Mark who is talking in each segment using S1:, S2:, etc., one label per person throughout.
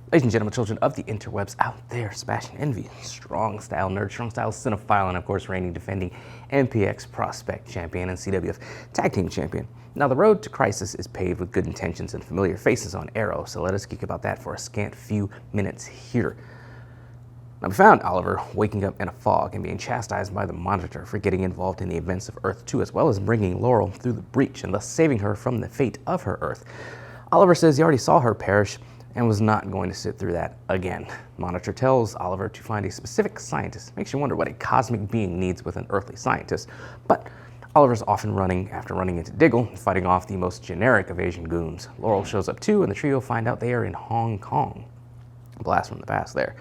S1: Ladies and gentlemen, children of the interwebs out there, Sebastian Envy, strong style nerd, strong style cinephile, and of course reigning defending MPX prospect champion and CWF tag team champion. Now the road to Crisis is paved with good intentions and familiar faces on Arrow, so let us geek about that for a scant few minutes here. Now we found Oliver waking up in a fog and being chastised by the Monitor for getting involved in the events of Earth 2, as well as bringing Laurel through the breach and thus saving her from the fate of her Earth. Oliver says he already saw her perish and was not going to sit through that again. Monitor tells Oliver to find a specific scientist. Makes you wonder what a cosmic being needs with an earthly scientist. But Oliver's often running after running into Diggle and fighting off the most generic of Asian goons. Laurel shows up too, and the trio find out they are in Hong Kong. Blast from the past there.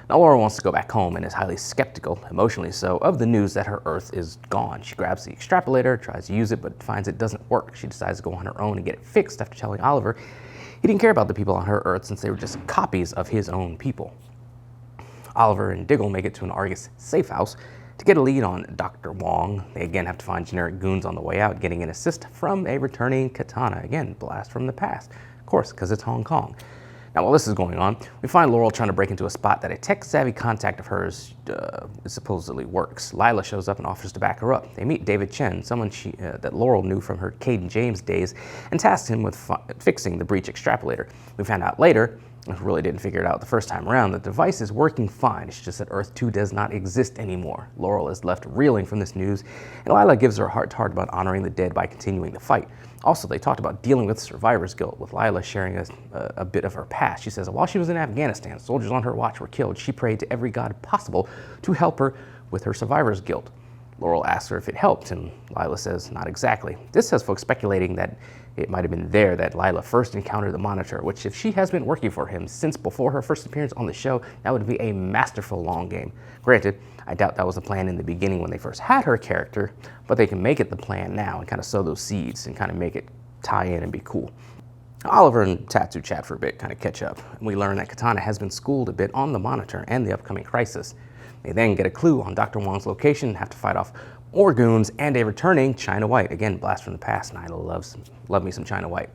S1: Now Laurel wants to go back home and is highly skeptical, emotionally so, of the news that her Earth is gone. She grabs the extrapolator, tries to use it, but finds it doesn't work. She decides to go on her own and get it fixed after telling Oliver he didn't care about the people on her Earth since they were just copies of his own people. Oliver and Diggle make it to an Argus safe house to get a lead on Dr. Wong. They again have to find generic goons on the way out, getting an assist from a returning Katana. Again, blast from the past. Of course, because it's Hong Kong. Now, while this is going on, we find Laurel trying to break into a spot that a tech-savvy contact of hers supposedly works. Lila shows up and offers to back her up. They meet David Chen, someone that Laurel knew from her Caden James days, and tasks him with fixing the breach extrapolator. We found out later, really didn't figure it out the first time around, the device is working fine. It's just that Earth 2 does not exist anymore. Laurel is left reeling from this news, and Lila gives her a heart-to-heart about honoring the dead by continuing the fight. Also, they talked about dealing with survivor's guilt, with Lila sharing a bit of her past. She says, while she was in Afghanistan, soldiers on her watch were killed. She prayed to every god possible to help her with her survivor's guilt. Laurel asks her if it helped, and Lila says, not exactly. This has folks speculating that it might have been there that Lila first encountered the Monitor, which if she has been working for him since before her first appearance on the show, that would be a masterful long game. Granted, I doubt that was the plan in the beginning when they first had her character, but they can make it the plan now and kind of sow those seeds and kind of make it tie in and be cool. Oliver and Tatsu chat for a bit, kind of catch up, and we learn that Katana has been schooled a bit on the Monitor and the upcoming Crisis. They then get a clue on Dr. Wong's location and have to fight off more goons and a returning China White. Again, blast from the past, and I love me some China White.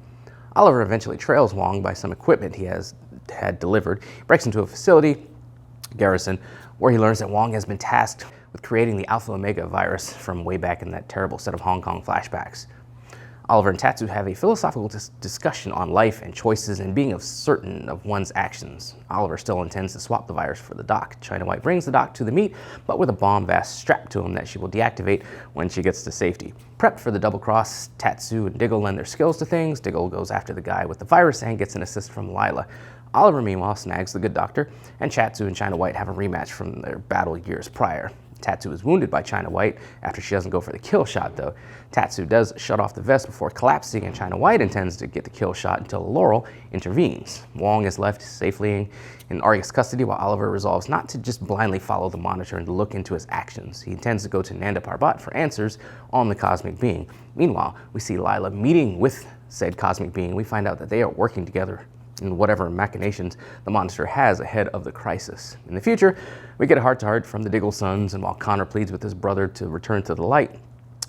S1: Oliver eventually trails Wong by some equipment he had delivered, breaks into a facility, garrison, where he learns that Wong has been tasked with creating the Alpha Omega virus from way back in that terrible set of Hong Kong flashbacks. Oliver and Tatsu have a philosophical discussion on life and choices and being certain of one's actions. Oliver still intends to swap the virus for the doc. China White brings the doc to the meet, but with a bomb vest strapped to him that she will deactivate when she gets to safety. Prepped for the double cross, Tatsu and Diggle lend their skills to things. Diggle goes after the guy with the virus and gets an assist from Lila. Oliver, meanwhile, snags the good doctor, and Tatsu and China White have a rematch from their battle years prior. Tatsu is wounded by China White after she doesn't go for the kill shot, though. Tatsu does shut off the vest before collapsing, and China White intends to get the kill shot until Laurel intervenes. Wong is left safely in Argus custody while Oliver resolves not to just blindly follow the Monitor and to look into his actions. He intends to go to Nanda Parbat for answers on the cosmic being. Meanwhile, we see Lila meeting with said cosmic being. We find out that they are working together in whatever machinations the Monitor has ahead of the Crisis. In the future, we get a heart-to-heart from the Diggle sons, and while Connor pleads with his brother to return to the light,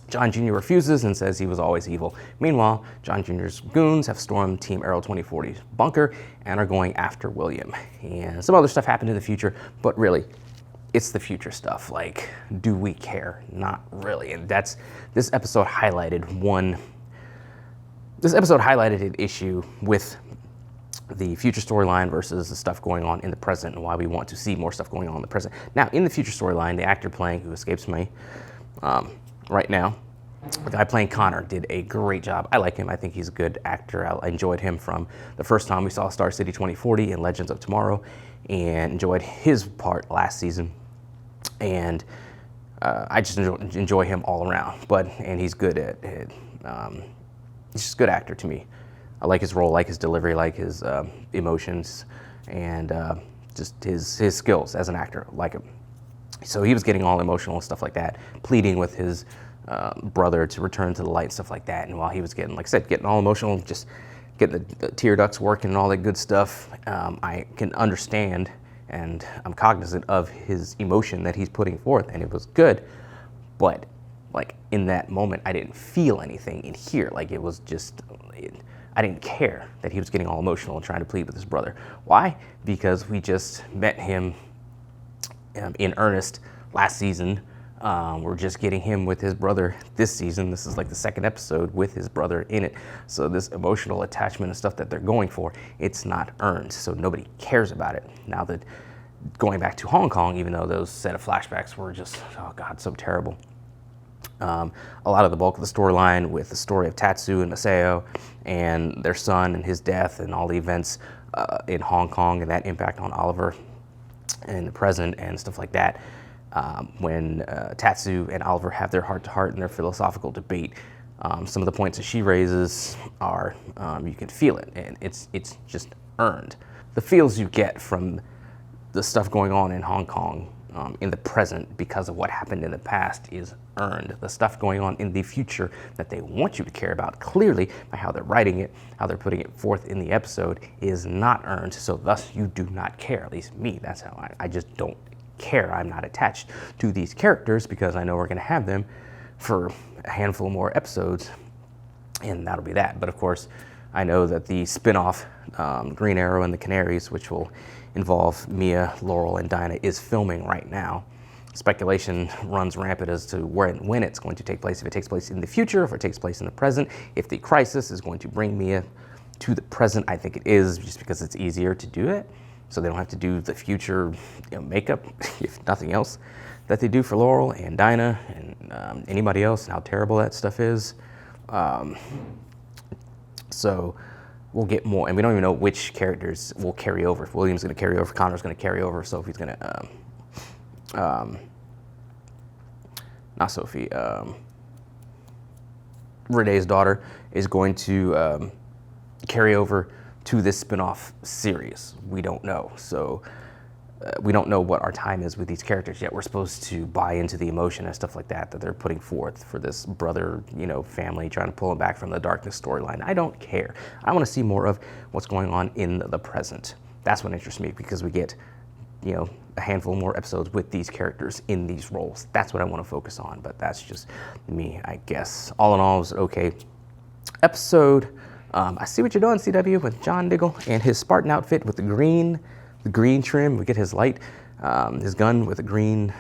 S1: John Jr. refuses and says he was always evil. Meanwhile, John Jr.'s goons have stormed Team Arrow 2040's bunker and are going after William. And some other stuff happened in the future, but really, it's the future stuff. Like, do we care? Not really. And this episode highlighted an issue with the future storyline versus the stuff going on in the present and why we want to see more stuff going on in the present. Now, in the future storyline, the actor playing, who escapes me right now, the guy playing Connor did a great job. I like him. I think he's a good actor. I enjoyed him from the first time we saw Star City 2040 and Legends of Tomorrow, and enjoyed his part last season. And I just enjoy him all around. And he's good at it. He's just a good actor to me. I like his role, like his delivery, like his emotions, and just his skills as an actor, like him. So he was getting all emotional and stuff like that, pleading with his brother to return to the light and stuff like that. And while he was getting, like I said, getting all emotional, just getting the tear ducts working and all that good stuff, I can understand and I'm cognizant of his emotion that he's putting forth, and it was good. But like in that moment, I didn't feel anything in here. Like it was just, I didn't care that he was getting all emotional and trying to plead with his brother. Why? Because we just met him in earnest last season. We're just getting him with his brother this season. This is like the second episode with his brother in it. So this emotional attachment and stuff that they're going for, it's not earned. So nobody cares about it. Now that going back to Hong Kong, even though those set of flashbacks were just, oh God, so terrible. A lot of the bulk of the storyline with the story of Tatsu and Masao and their son and his death and all the events in Hong Kong and that impact on Oliver and the present and stuff like that. When Tatsu and Oliver have their heart-to-heart and their philosophical debate, some of the points that she raises are, you can feel it, and it's just earned. The feels you get from the stuff going on in Hong Kong in the present because of what happened in the past is earned. The stuff going on in the future that they want you to care about, clearly by how they're writing it, how they're putting it forth in the episode, is not earned, so thus you do not care. At least me, that's how I just don't care. I'm not attached to these characters because I know we're going to have them for a handful more episodes, and that'll be that. But of course, I know that the spin-off Green Arrow and the Canaries, which will involve Mia, Laurel, and Dinah, is filming right now. Speculation runs rampant as to where and when it's going to take place, if it takes place in the future, if it takes place in the present, if the crisis is going to bring Mia to the present. I think it is, just because it's easier to do it, so they don't have to do the future makeup, if nothing else, that they do for Laurel and Dinah and anybody else, and how terrible that stuff is. So we'll get more, and we don't even know which characters will carry over. If William's going to carry over, Connor's going to carry over, Sophie's going to, not Sophie, Renee's daughter is going to carry over to this spin-off series. We don't know. So we don't know what our time is with these characters yet. We're supposed to buy into the emotion and stuff like that they're putting forth for this brother, family trying to pull them back from the darkness storyline. I don't care. I want to see more of what's going on in the present. That's what interests me, because we get, a handful more episodes with these characters in these roles. That's what I want to focus on, but that's just me, I guess. All in all, it was an okay episode. I see what you're doing, CW, with John Diggle and his Spartan outfit with the green trim. We get his light, his gun with a green,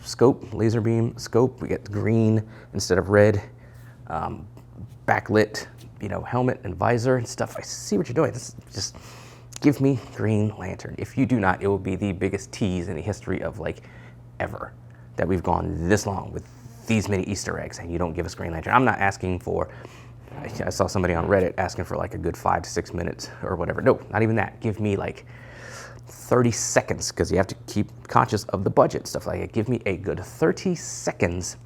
S1: scope, laser beam scope. We get green instead of red, backlit, helmet and visor and stuff. I see what you're doing. This is just give me Green Lantern. If you do not, it will be the biggest tease in the history of ever, that we've gone this long with these many Easter eggs and you don't give us Green Lantern. I'm not asking for, I saw somebody on Reddit asking for a good 5 to 6 minutes or whatever. No, not even that. Give me 30 seconds, because you have to keep conscious of the budget, stuff like that. Give me a good 30 seconds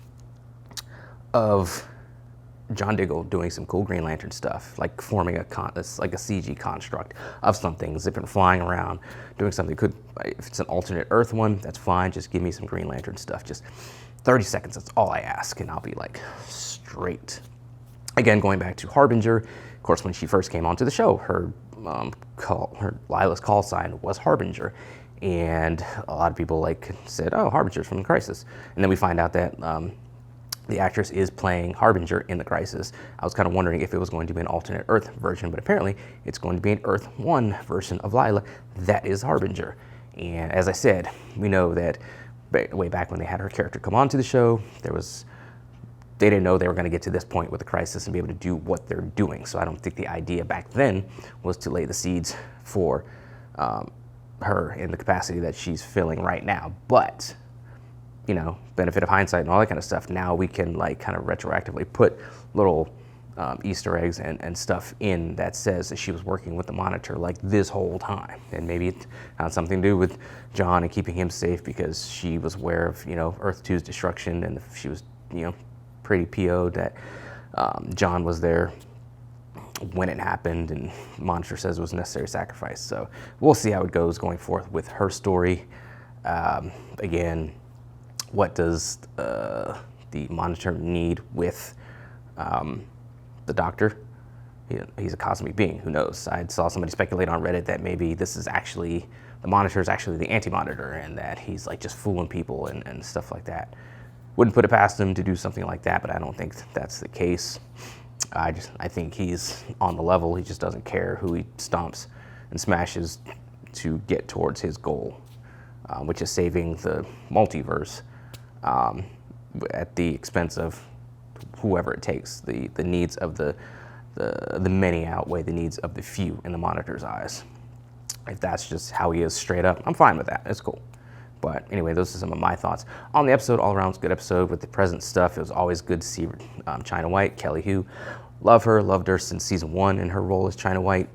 S1: of John Diggle doing some cool Green Lantern stuff, forming a CG construct of something, zipping, flying around, doing something. If it's an alternate Earth one, that's fine. Just give me some Green Lantern stuff. Just 30 seconds. That's all I ask, and I'll be straight. Again, going back to Harbinger, of course, when she first came onto the show, her Lila's call sign was Harbinger, and a lot of people said, "Oh, Harbinger's from the Crisis," and then we find out that the actress is playing Harbinger in the Crisis. I was kind of wondering if it was going to be an alternate Earth version, but apparently it's going to be an Earth 1 version of Lila that is Harbinger. And as I said, we know that way back when they had her character come onto the show, they didn't know they were going to get to this point with the Crisis and be able to do what they're doing. So I don't think the idea back then was to lay the seeds for her in the capacity that she's filling right now. But, benefit of hindsight and all that kind of stuff, now we can kind of retroactively put little Easter eggs and stuff in that says that she was working with the Monitor this whole time. And maybe it had something to do with John and keeping him safe, because she was aware of, Earth 2's destruction, and she was, pretty PO'd that John was there when it happened, and Monitor says it was a necessary sacrifice. So we'll see how it goes going forth with her story. Again, what does the Monitor need with the Doctor? He's a cosmic being. Who knows? I saw somebody speculate on Reddit that maybe this is actually, the Monitor is actually the Anti-Monitor, and that he's just fooling people and stuff like that. Wouldn't put it past him to do something like that, but I don't think that's the case. I think he's on the level. He just doesn't care who he stomps and smashes to get towards his goal, which is saving the multiverse at the expense of whoever it takes. The needs of the many outweigh the needs of the few in the Monitor's eyes. If that's just how he is straight up, I'm fine with that. It's cool. But anyway, those are some of my thoughts on the episode. All around, it's a good episode with the present stuff. It was always good to see China White, Kelly Hu. Loved her since season 1 in her role as China White.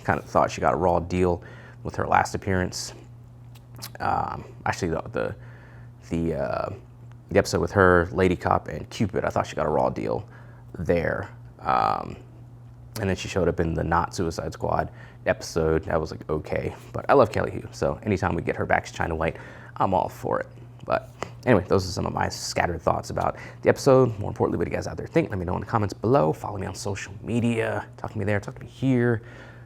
S1: Kind of thought she got a raw deal with her last appearance. Actually, the episode with her, Lady Cop, and Cupid, I thought she got a raw deal there. And then she showed up in the Not Suicide Squad episode. That was like, okay. But I love Kelly Hu, so anytime we get her back as China White, I'm all for it. But anyway, those are some of my scattered thoughts about the episode. More importantly, what you guys out there think, let me know in the comments below. Follow me on social media. Talk to me there, talk to me here.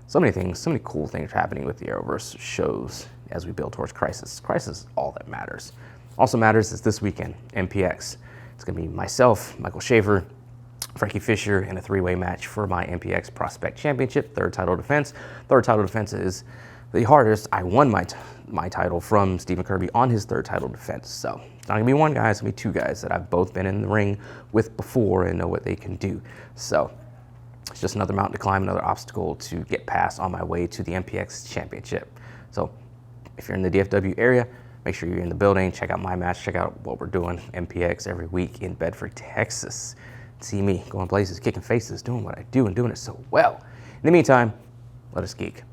S1: So many things, so many cool things are happening with the Arrowverse shows as we build towards Crisis. Crisis is all that matters. Also matters is this weekend, MPX. It's going to be myself, Michael Schaefer, Frankie Fisher in a 3-way match for my MPX Prospect Championship, third title defense. Third title defense is the hardest. I won my title from Stephen Kirby on his third title defense. So it's not going to be one guy, it's going to be 2 guys that I've both been in the ring with before and know what they can do. So it's just another mountain to climb, another obstacle to get past on my way to the MPX Championship. So if you're in the DFW area, make sure you're in the building. Check out my match. Check out what we're doing, MPX, every week in Bedford, Texas. See me going places, kicking faces, doing what I do, and doing it so well. In the meantime, let us geek.